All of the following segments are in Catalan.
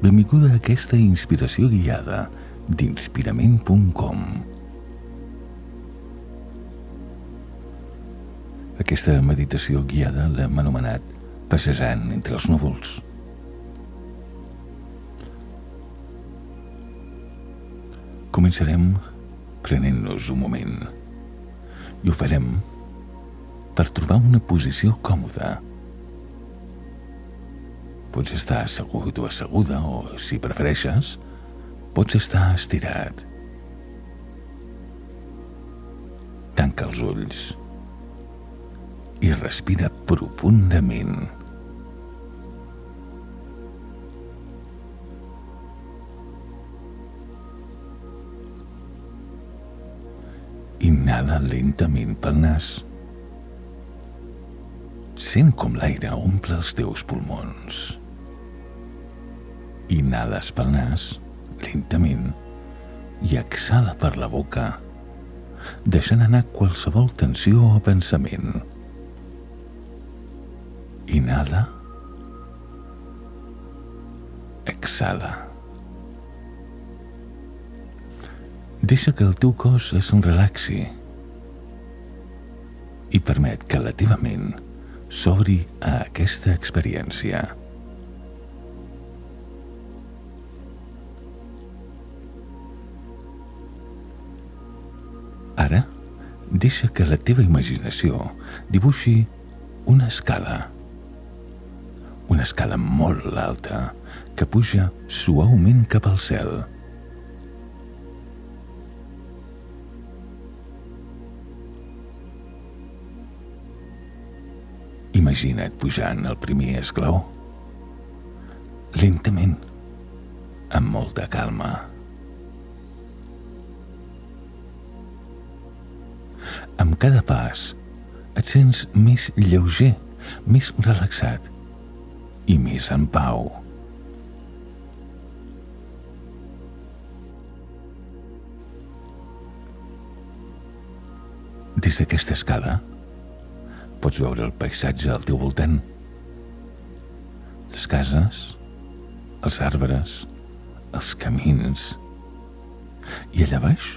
Benvinguda a aquesta inspiració guiada d'inspirament.com. Aquesta meditació guiada l'hem anomenat Passejant entre els núvols. Començarem prenent-nos un moment i ho farem per trobar una posició còmoda. Pots estar assegut o asseguda o, si prefereixes, pots estar estirat. Tanca els ulls i respira profundament. Inhala lentament pel nas. Sent com l'aire omple els teus pulmons. Inhales pel nas, lentament, i exhala per la boca, deixant anar qualsevol tensió o pensament. Inhala. Exhala. Deixa que el teu cos es relaxi i permet que la teva ment s'obri a aquesta experiència. Ara, deixa que la teva imaginació dibuixi una escala molt alta que puja suaument cap al cel. Imagina't pujant el primer esglaó, lentament, amb molta calma. Amb cada pas et sents més lleuger, més relaxat i més en pau. Des d'aquesta escala pots veure el paisatge al teu voltant, les cases, els arbres, els camins, i allà baix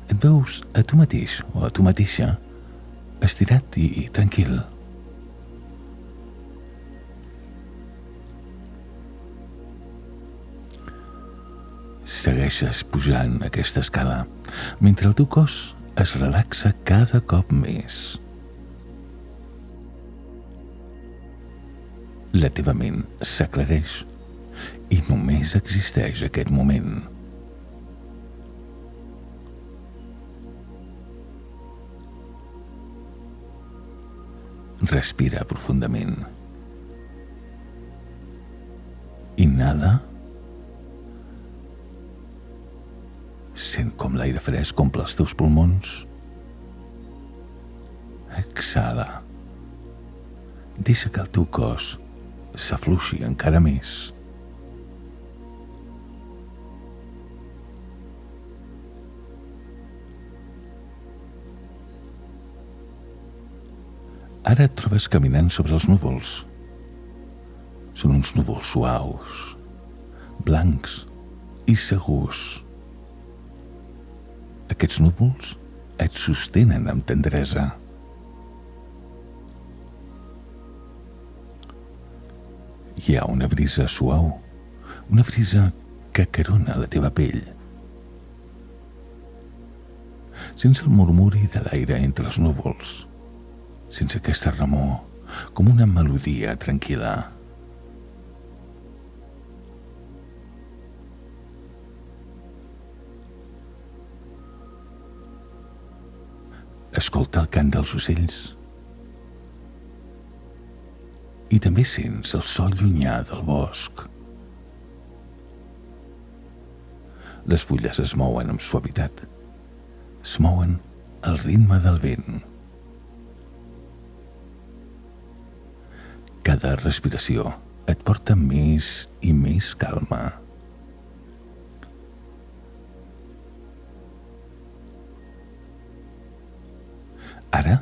et veus a tu mateix o a tu mateixa, estirat i tranquil. Segueixes pujant aquesta escala mentre el teu cos es relaxa cada cop més. La teva ment s'aclareix i només existeix aquest moment. Respira profundament. Inhala. Sent com l'aire fresc omple els teus pulmons. Exhala. Deixa que el teu cos s'afluixi encara més. Ara et trobes caminant sobre els núvols. Són uns núvols suaus, blancs i segurs. Aquests núvols et sostenen amb tendresa. Hi ha una brisa suau, una brisa que acarona la teva pell. Sense el murmuri de l'aire entre els núvols, sense aquesta remor, com una melodia tranquil·la. Escolta el cant dels ocells i també sents el so llunyà del bosc. Les fulles es mouen amb suavitat, es mouen al ritme del vent. Cada respiració et porta més i més calma. Ara,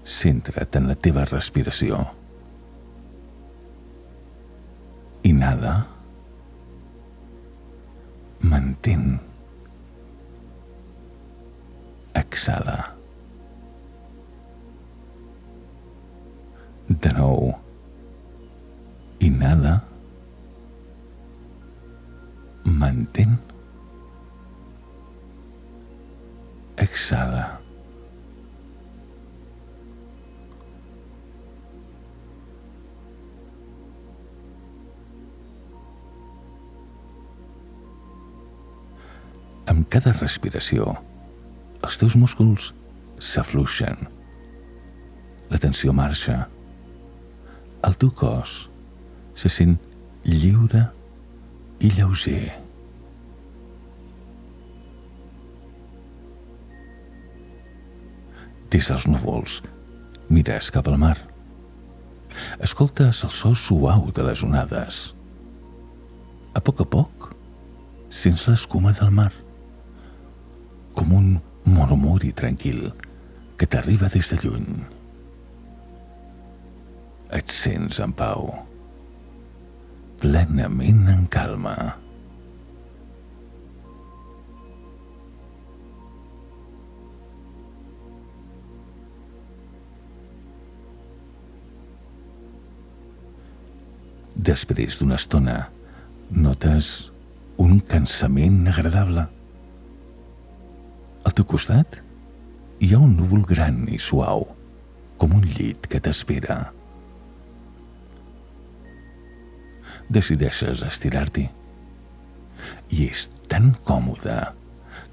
centra't en la teva respiració. Inhala Mantén. Exhala. De nou. Inhala. Mantén. Exhala. Amb cada respiració, els teus músculs s'afluixen. La tensió marxa. El teu cos se sent lliure i lleuger. Des dels núvols, mires cap al mar. Escoltes el so suau de les onades. A poc, sents l'escuma del mar, com un murmuri tranquil que t'arriba des de lluny. Et sents en pau, plenament en calma. Després d'una estona, notes un cansament agradable. Al teu costat hi ha un núvol gran i suau, com un llit que t'espera. Decideixes estirar-t'hi i és tan còmode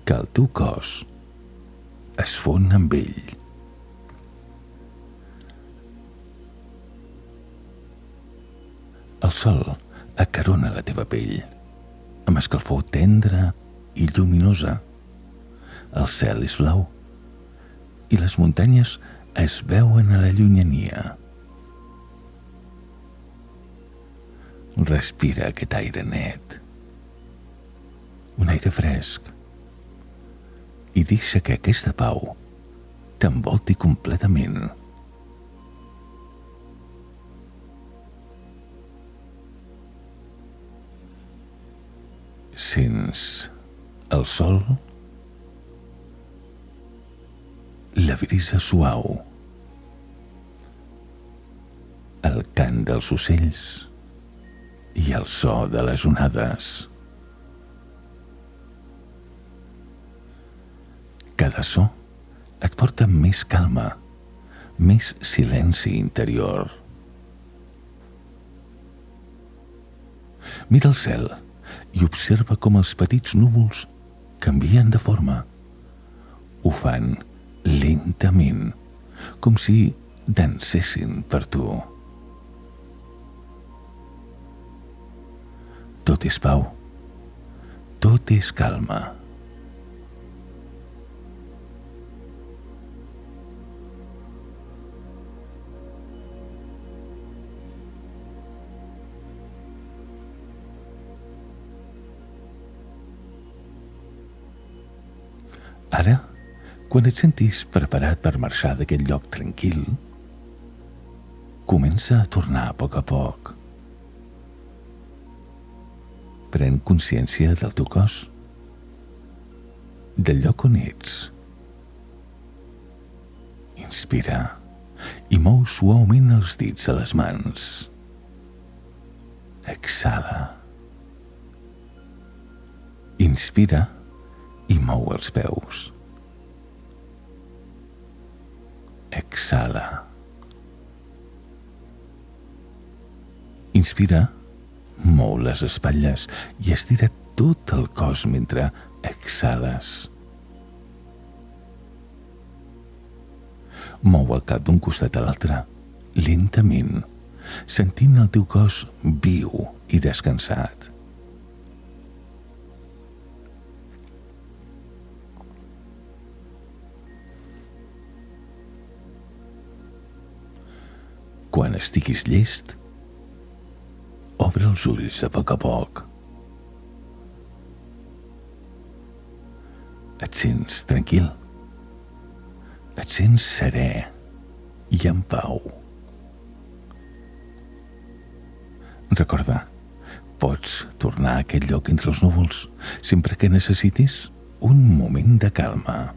que el teu cos es fon amb ell. El sol acarona la teva pell amb escalfor tendra i lluminosa. El cel és blau i les muntanyes es veuen a la llunyania. Respira aquest aire net, un aire fresc, i deixa que aquesta pau t'envolti completament. Sents el sol, la brisa suau, el cant dels ocells i el so de les onades. Cada so et porta més calma, més silenci interior. Mira el cel i observa com els petits núvols canvien de forma. Ho fan lentament, com si dansessin per tu. Tot és pau, tot és calma. Ara, quan et sentis preparat per marxar d'aquest lloc tranquil, comença a tornar a poc. Pren consciència del teu cos, del lloc on ets. Inspira i mou suaument els dits a les mans. Exhala. Inspira i mou els peus. Exhala. Inspira, mou les espatlles i estira tot el cos mentre exhales. Mou el cap d'un costat a l'altre, lentament, sentint el teu cos viu i descansat. Quan estiguis llest, obre els ulls a poc. Et sents tranquil, et sents serè i en pau. Recorda, Pots tornar a aquest lloc entre els núvols sempre que necessitis un moment de calma.